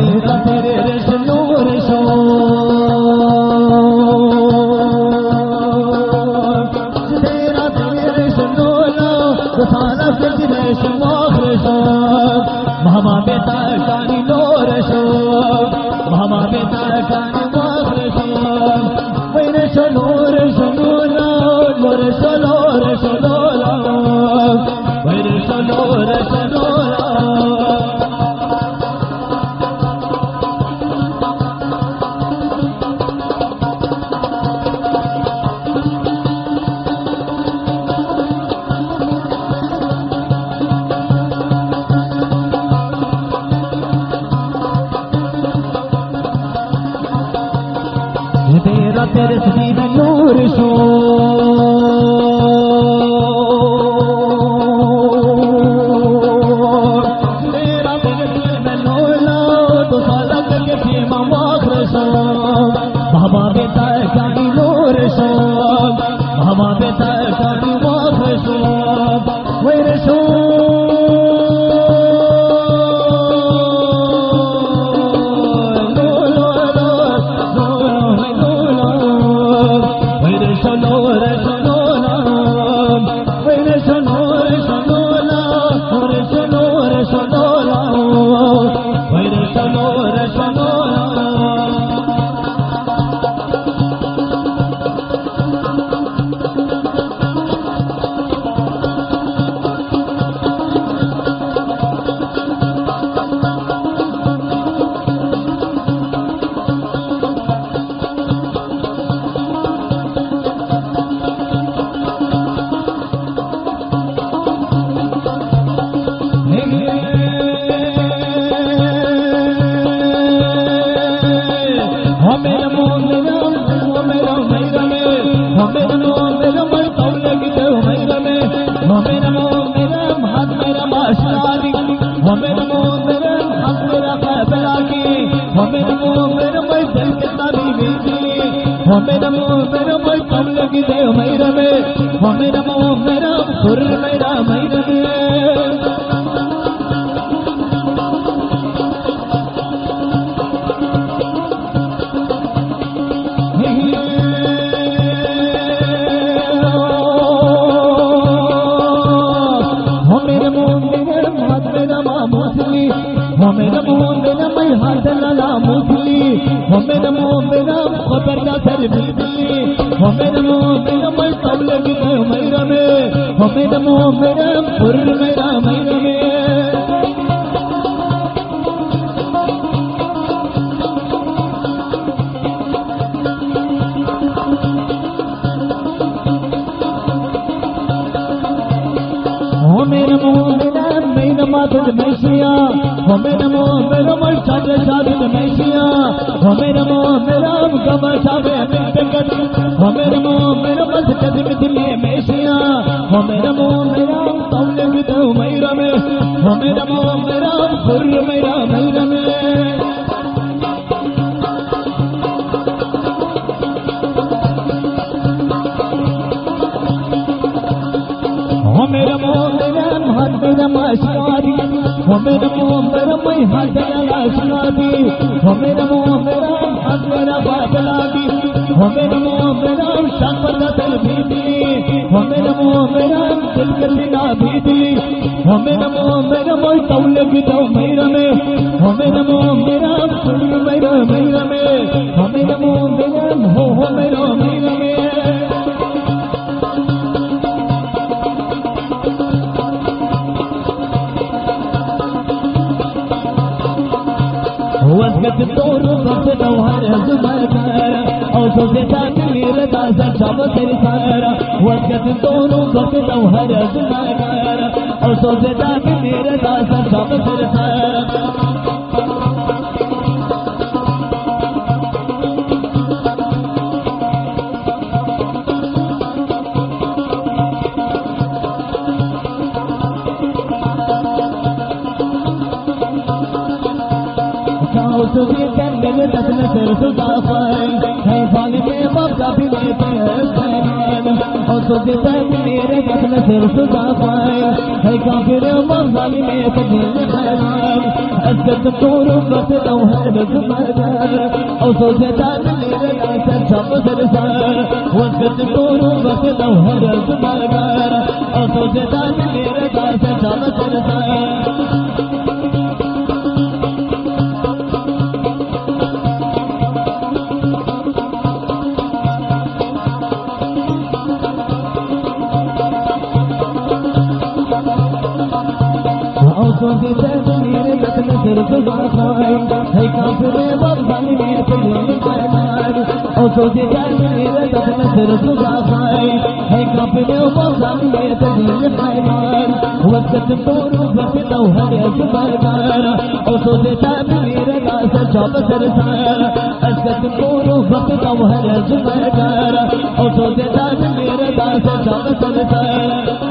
तेरा तेरे रश नूर शो तेरा तेरे रश नूला सारा फिर शमोख शो मामा बेटा कानी नूर शो मामा बेटा कानी मोख शो वैर शो नूर शो नूला नूर शो नूर शो नूला वैर शो नूर शो नूला तेरा तेरे सजीद नूर शो तेरा तेरे सजीद नूला तो साला करके खेमा माखर शो बाबा बेटा कानी नूर शो बाबा बेटा कानी माखर शो वैर शो أوصفي كلمة تتنسر تضافي هاي ظالمي مبقى بنيتي السنين أوصفي كلمة تتنسر تضافي هاي كافر مظالمي تدين حرام أسكت الطرق بتدوهر الزمردار أوصفي كلمة تتشاب سرسار واسكت الطرق بتدوهر الزمردار أوصفي كلمة تتشاب سرسار أوصفي تدمير تتنسر تضافي هاي كافر مظالمي تدين حرام أوصفي تدمير تتنسر تضافي هاي كافر مظالمي تدين حرام واسكت الطرق بتدوهر الزمردار أوصفي تدمير تتشاب سرسار اسكت الطرق بتدوهر الزمردار أوصفي تدمير تتشاب سرسار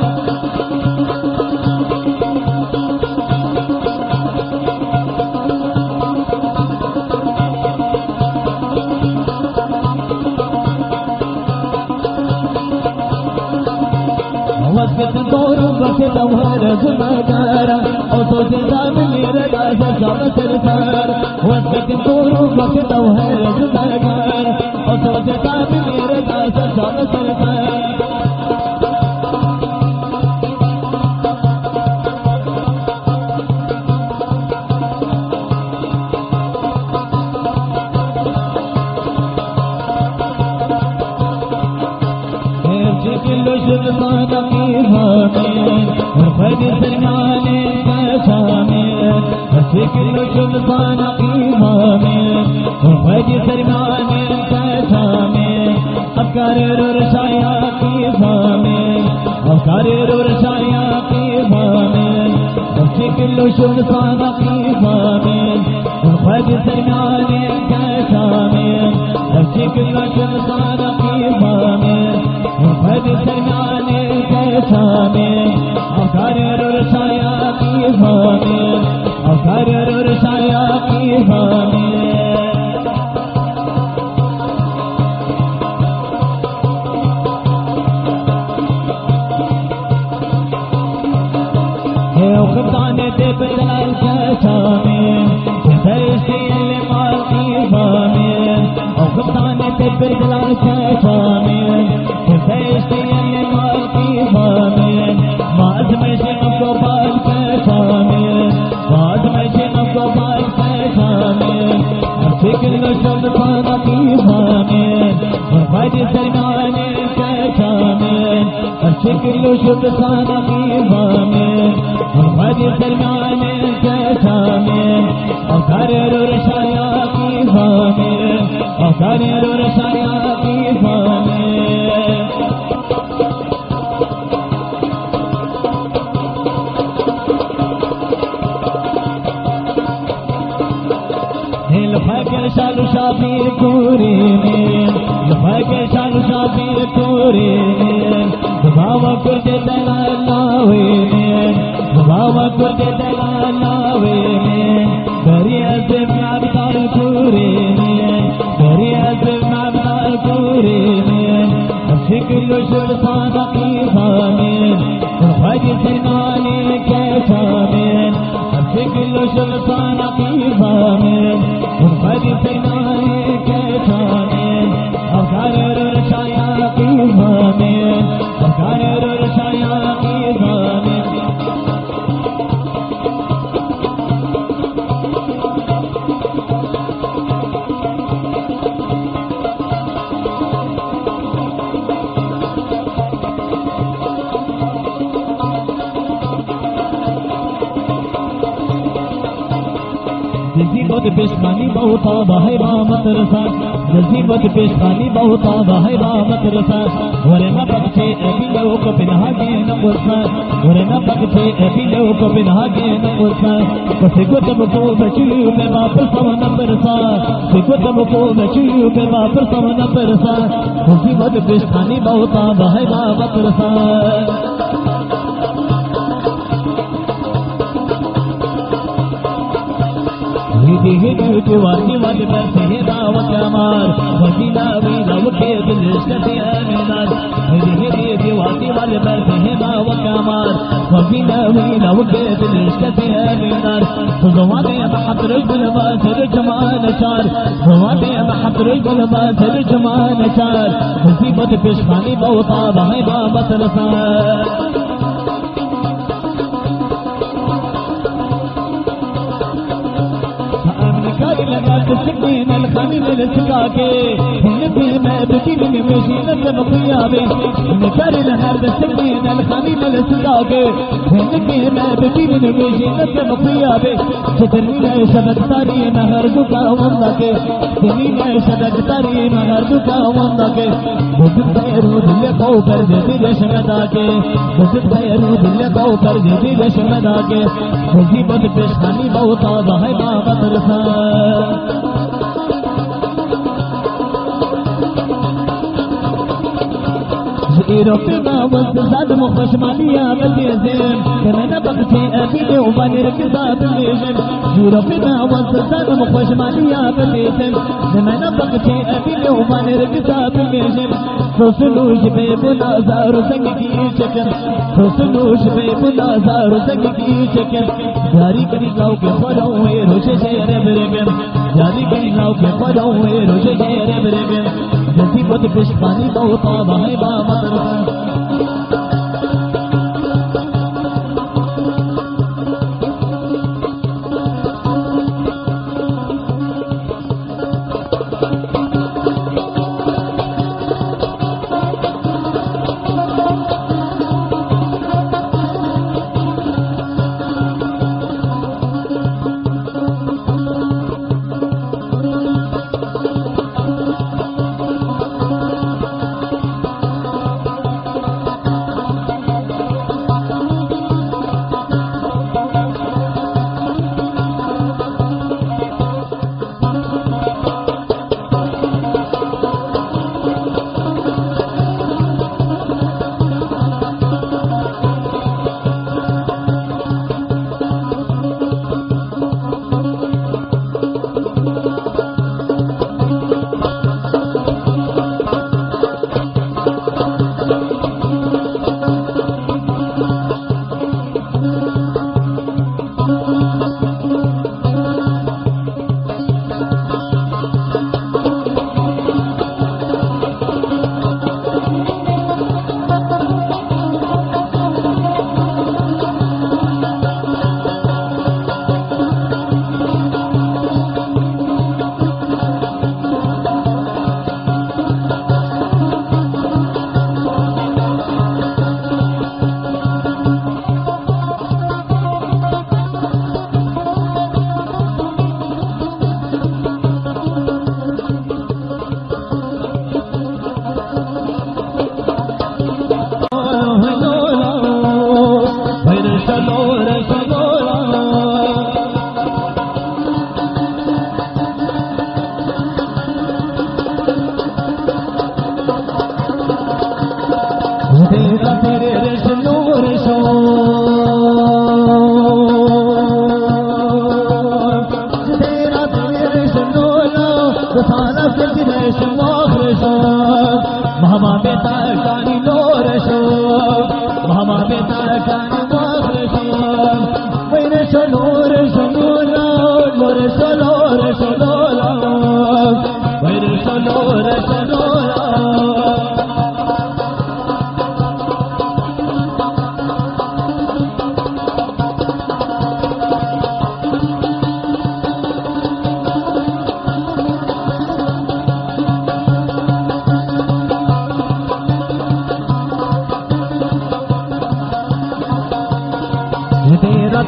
واسكت الطرق بتدوهر الزمردار أوصفي تدمير تتشاب سرسار واسكت الطرق بتدوهر الزمردار أوصفي تدمير تتشاب سرسار كل شبطان قيفامين ورفد سلمانين كشامين كل شبطان قيفامين ورفد سلمانين كشامين أفكار رشايا قيفامين أفكار رشايا قيفامين كل شبطان قيفامين ورفد سلمانين كشامين كل شبطان قيفامين وفد سلماني كشامين أفكار رشايا قيفامين أفكار رشايا قيفامين وخبطاني تبدأ الكشامين وفيشتي اللي مع قيفامين وخبطاني تبدأ الكشامين وفيشتي اللي مع قيفامين ما أزمشي نفقه بالكشامين ما أزمشي نفقه بالكشامين أرشكل شبطان قيفامين وفادي سلماني كشامين أرشكل شبطان قيفامين وفادي سلماني كشامين أكرر رشايا قيفامين أكرر رشايا قيفامين الفاكر شالو شابير كورينين الفاكر شالو شابير كورينين بابا كنت دلالوينين بابا كنت دلالوينين بري أزم عبدال كورينين بري أزم عبدال كورينين الشكل شبطان قيفامين وفاجي سلماني كشامين الشكل شبطان قيفامين وفاجي سلماني كشامين أفكار رشايا قيفامين أفكار رشايا قيفامين नसीबत पेशखानी बहुता बाहे बामत रसा नसीबत पेशखानी बहुता बाहे बामत रसा वरना पक्षे अभी लोक बिनहागे न पुरसा वरना पक्षे अभी लोक बिनहागे न पुरसा कसे को तब को बचू में वापस सवन परसा से को तब को बचू में वापस सवन परसा नसीबत पेशखानी बहुता बाहे बामत रसा هدي هدي جواري والبرسه دعوة كمار وفينا وينا وكيد الاشتفي امينار هدي هدي جواري والبرسه دعوة كمار وفينا وينا وكيد الاشتفي امينار زوادي بحط رجل ما ترجمان شار زوادي بحط رجل ما ترجمان شار مصيبة بشفاني بوطا بهي بابا رسال لما تسكين الخميل السكاكي النبي ما بدين مشي نسب خيابي نكار لها تسكين الخميل السكاكي النبي ما بدين مشي نسب خيابي سترني شبك تاري نهر دكا وندك سنين شبك تاري نهر دكا وندك وجد خيرو دل کو پر دل شمداکے وجد خيرو دل کو پر دل شمداکے مصیبت پیشانی بہتا بہے بابا رسال ربنا والزاد مخشمالي يا بتيزين كمان بقتي أبيني وباني ركزات الليجن ربنا والزاد مخشمالي يا بتيزين كمان بقتي أبيني وباني ركزات الليجن توصلوش بيبنا زارو زنگي شكن توصلوش بيبنا زارو زنگي شكن جاري كري لاو کے خلوه روش شير برگن جاري كري لاو کے خلوه روش شير برگن نصیبت پشپانی بہتا بہی بابا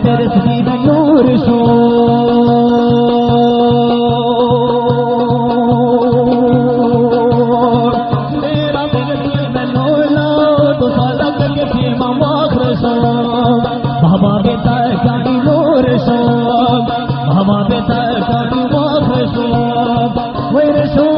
तेरे सजीव नूर शो तेरा तेरे सजीव नूला तो साला करके फिर माखर शो बाबा बेटा कानी नूर शो बाबा बेटा कानी माखर शो वेरे शो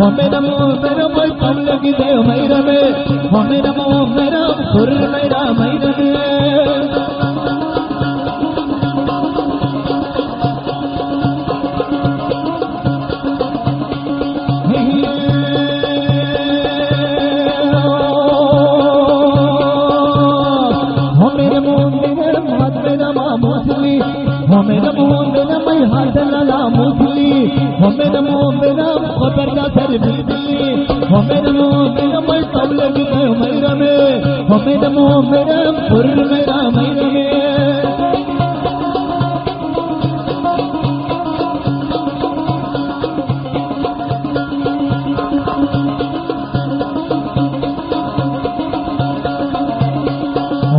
हमें नमो मेरा मैं कम लगी दे मेरा में हमें नमो मेरा सुर मेरा मेरा में हमें नमो मेरा मैं हाथ लगा मुसली हमें नमो मेरा खबर का सर बिजली हमें नमो मेरा मैं सब लगी गए मेरा में हमें नमो मेरा पुर मेरा मेरा में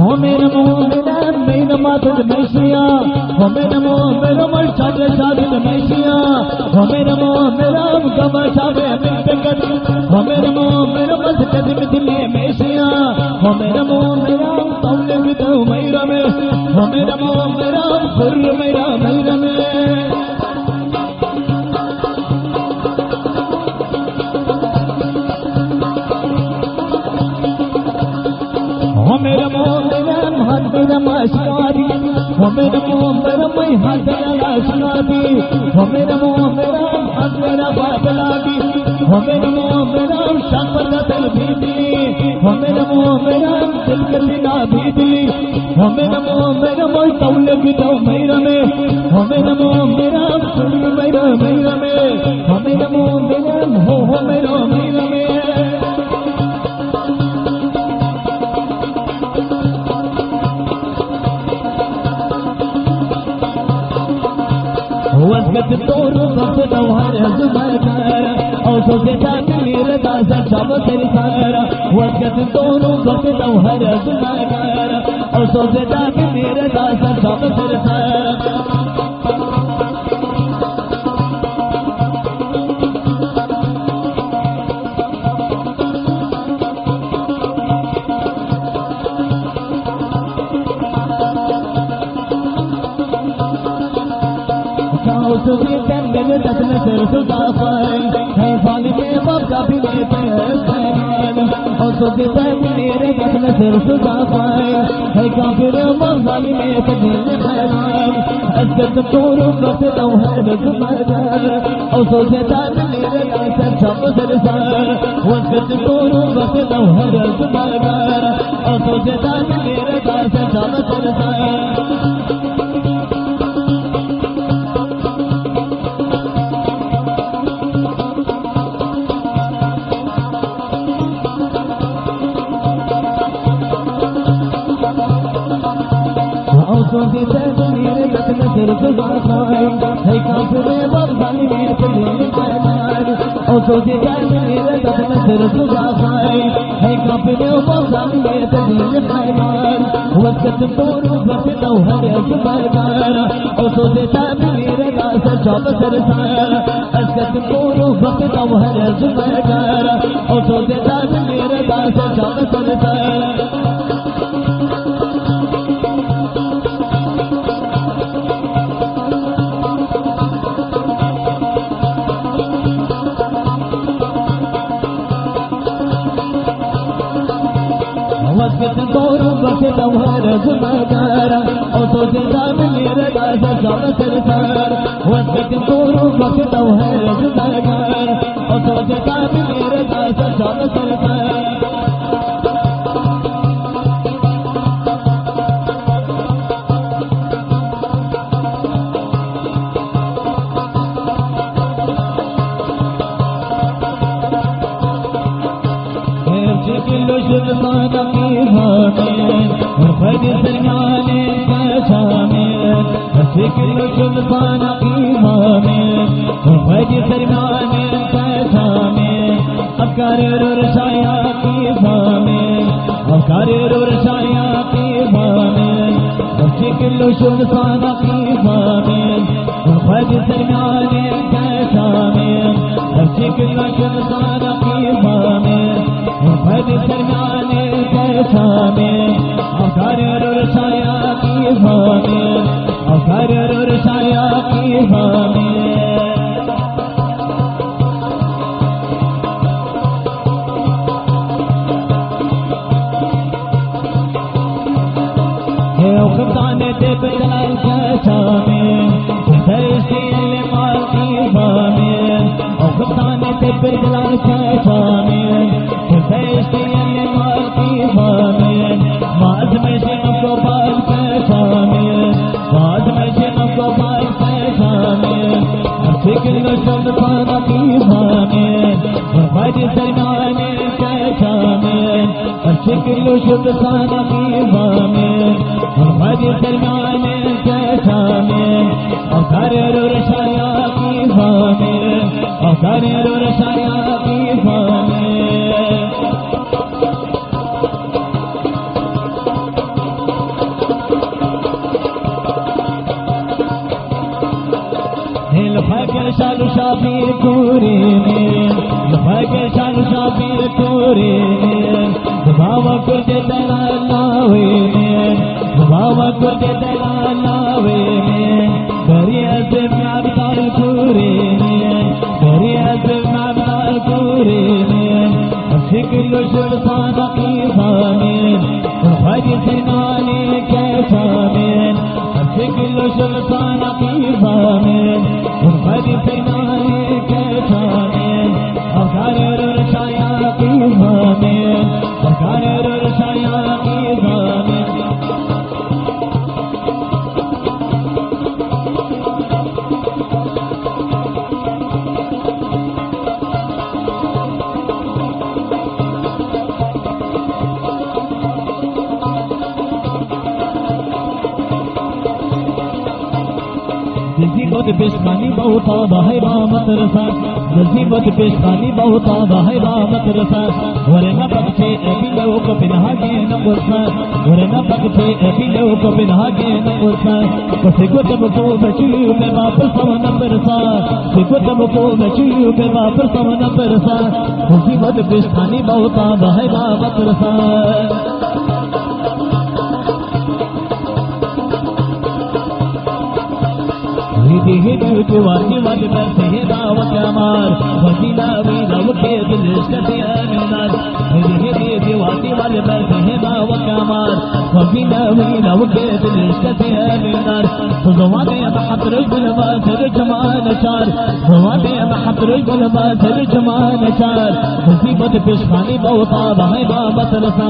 हमें नमो मेरा मेरा माता मैसिया हमें नमो मेरा मर चादर चादर मैसिया हमें नमो मेरा गमा चावे मिलकर हमें नमो मेरा मत कदम दिले मैसिया हमें नमो मेरा तौले भी तो मेरा में हमें नमो मेरा पुर मेरा मेरा में हमें नमो मेरा हाथ मेरा माशकारी हमें नमो मेरा मैं हाथ लगा सुनादी हमें नमो मेरा हाथ मेरा बात लागी हमें नमो मेरा शापर का दिल भीतली हमें नमो मेरा दिल के बिना भीतली हमें नमो मेरा मैं तौले भी तो मेरा में हमें नमो मेरा सुन मेरा मेरा में हमें नमो मेरा हो मेरा मेरा में वस्गत तोरू वक्त दौहर जुमर और सोचता मेरे दास सब तेरी सारा वस्गत तोरू वक्त दौहर जुमर और सोचता मेरे दास सब तेरी सारा मेरे दस में सिर सुधा पाए है फाली में बाप का भी लेते हैं और सोचे मेरे दस में सिर सुधा पाए है काफिर बाप फाली में कदील खैरान अस्कत तोरू वक्त दौहर जुमर और सोचे मेरे दस सब सिर सार अस्कत तोरू वक्त दौहर जुमर और सोचे मेरे दस सब सिर सार मेरे दस में सिर सुधा पाए है काफिर बाप फाली में कदील खैरान और सोचे मेरे दस में सिर सुधा पाए है काफिर बाप फाली में कदील खैरान वक्त तोरू वक्त दौहर जुमर और सोचे मेरे दास सब सिर सार अस्कत तोरू वक्त दौहर जुमर और सोचे मेरे दास सब सिर सार वक्त तोरू वक्त दौहर जुमर और सोचे मेरे दास सब सिर सार वक्त तोरू वक्त दौहर जुमर और सोचे मेरे दास सब सिर सार जुल्मान की भाने फज सरमाने पहचाने किलो जुल्मान की भाने फज सरमाने पहचाने अकर रुरसाया की भाने अकर रुरसाया की भाने किलो जुल्मान की भाने फज सरमाने पहचाने किलो जुल्मान की भाने फज सरमाने पहचाने अगर रुरसाया की भाने अगर रुरसाया की भाने وخبطاني تبدل الكشامين تفرشتي اللي مالكي ضامين وخبطاني تبدل الكشامين تفرشتي اللي مالكي ضامين ما أزمشي مكوبا الكشامين ما أزمشي مكوبا الكشامين أمسك النشم صانقي ضامين وفادي سلماني الكشامين أمسك النشم صانقي ضامين وفادي سلماني الكشامين أكرر رشايا في ضامين أكرر رشايا في ضامين الفقر شالو شابير كورينين الفقر شالو شابير كورينين دباوا كرد دلالوينين دباوا كرد دلالوينين بري أزم عبدال كورينين بري أزم عبدال كورينين الشكل شرطان قيضانين والفقر سناني كشامين الشكل شرطان قيضانين والفادي سيناني كشامين أكرر رشايا قيضانين أكرر رشايا قيضانين नसीबत पेशखानी बहुता बहैबा मदरसा नसीबत पेशखानी बहुता बहैबा मदरसा वरना पक्षे अभी लोग बिनहागे न मुरसा वरना पक्षे अभी लोग बिनहागे न मुरसा सिको तबको बचियो में वापस समन बरसा सिको तबको बचियो में वापस समन बरसा नसीबत पेशखानी बहुता बहैबा मदरसा هدي هدي وارجي وارجي برسي هداوة كمار وزينا وينا وكيد الاشتتي امنار هدي هدي وارجي وارجي برسي هداوة كمار وزينا وينا وكيد الاشتتي امنار فزواتي بحط رجل ما ترجمان شار زواتي بحط رجل ما ترجمان شار مصيبة بشخاني بوطا بهيبا مدرسة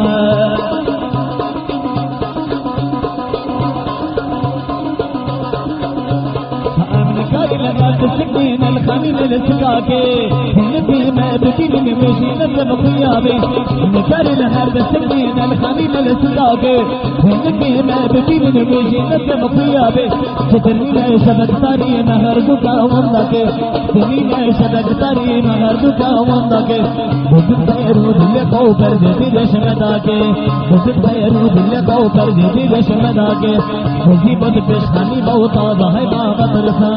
تسكين الخميل لسكاكي النبي ما بكين مشين الزمقيابي نكار الهرب السكين الخميل لسكاكي النبي ما بكين مشين الزمقيابي سترمينا شبك تاري مهر دكا وندكي سترمينا شبك تاري مهر دكا وندكي بزد خيرو دل کو پر دیتی رشمداکي بزد خيرو دل کو پر دیتی رشمداکي مصیبت پیشخانی بہتا بہی باغت رسا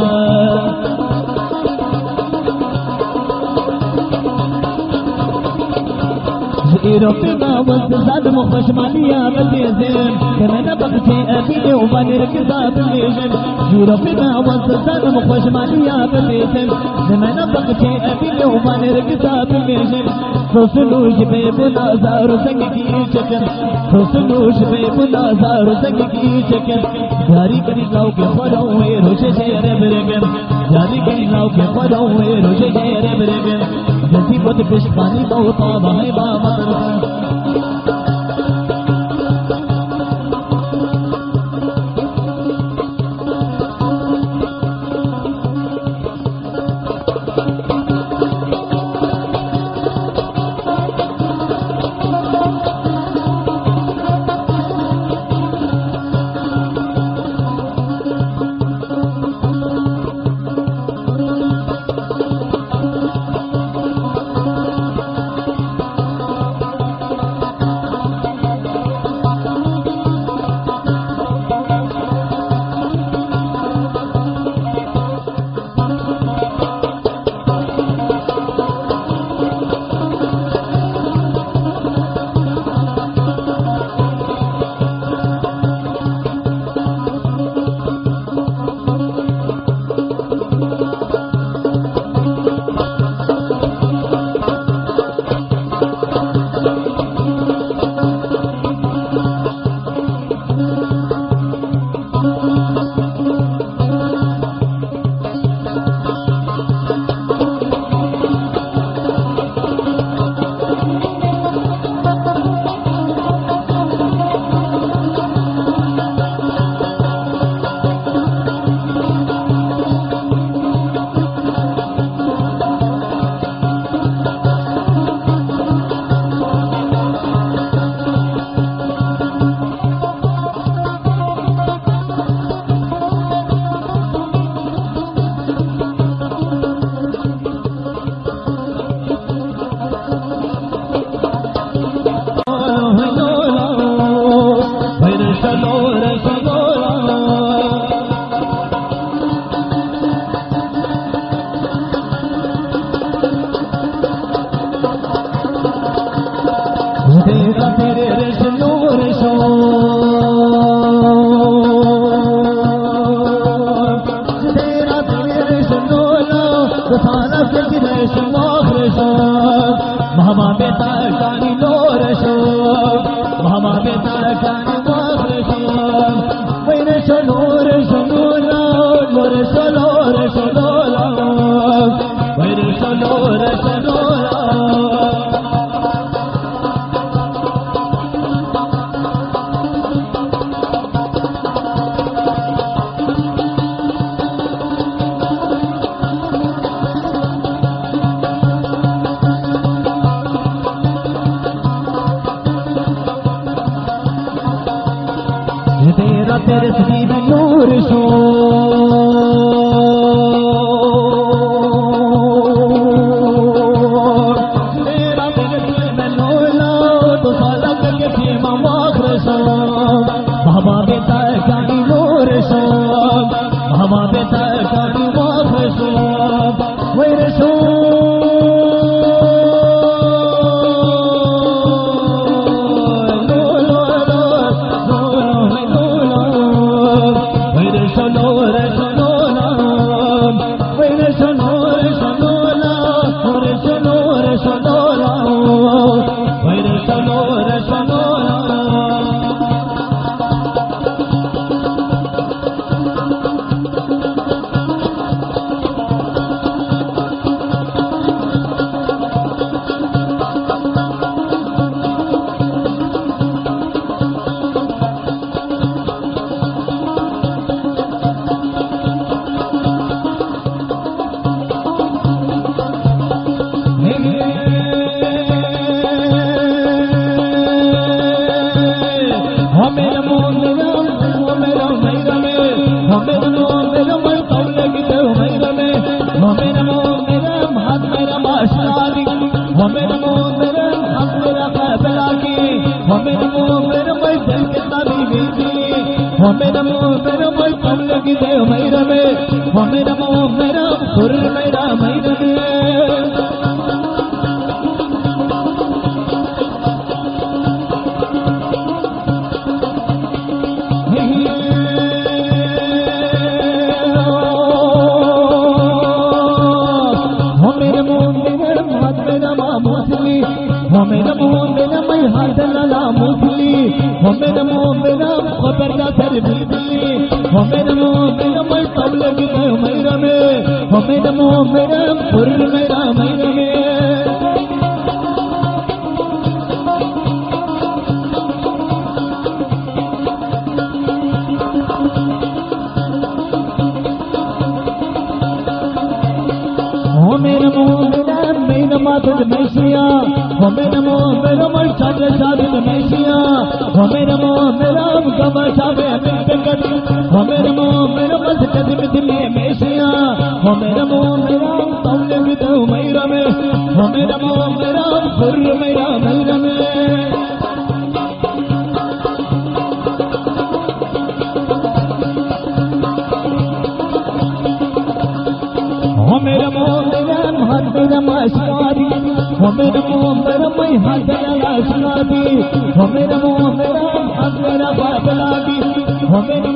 ربنا والزاد مخشمالية باليزين كمان بقتي أبيني وباني ركزات الليجن ربنا والزاد مخشمالية باليزين كمان بقتي أبيني وباني ركزات الليجن فصلوش بيبنا زار سنگي شكن فصلوش بيبنا زار سنگي شكن جاري کری لاو کے خودوئے روشے شیر برگن جاري کری لاو کے خودوئے روشے شیر برگن نصیبت پیشخانی بہتا بہیبا مدرسہ शलो रशलो तेरा तेरे रशलो रशो तेरा तेरे रशलो सारा फिर रशो रशो महमा बेटा कानी लो रशो महमा बेटा कानी रशो वैरे शलो रशो लोरे शलो रशो वैरे शलो रशो तेरा तेरे सजीव नूर शो तेरा तेरे सजीव नूला तो साला करके थी माखर शो बाबा बेटा कानी नूर शो बाबा बेटा कानी माखर शो वैरे शो हमें नमो मेरा मैं कम लगी दे मैरा में हमें नमो मेरा सुर मेरा मैरा में हमें नमो मेरा हाथ मेरा मामूसली हमें नमो मेरा मैं हाथ लाला मूसली हमें नमो मेरा खबर ना सर बिल्ली हमें नमो मेरा मैं सब लगी दे मैरा में हमें नमो मेरा सुर मेरा मैरा में हमें नमो मेरा मेरा माता मैसिया हमें नमो मेरा मैं सारे सारे मैसिया हमें नमो मेरा गमा सावे हमें नमो मेरा मत कदम दिले मैसिया हमें नमो मेरा तौले भी दो मैरा में हमें नमो मेरा सुर मेरा मैरा में हमें नमो मेरा हाथ मेरा माशवादी हमें नमो मेरा मैं हाथ मेरा सुनादी हमें नमो मेरा हाथ मेरा बाबलादी हमें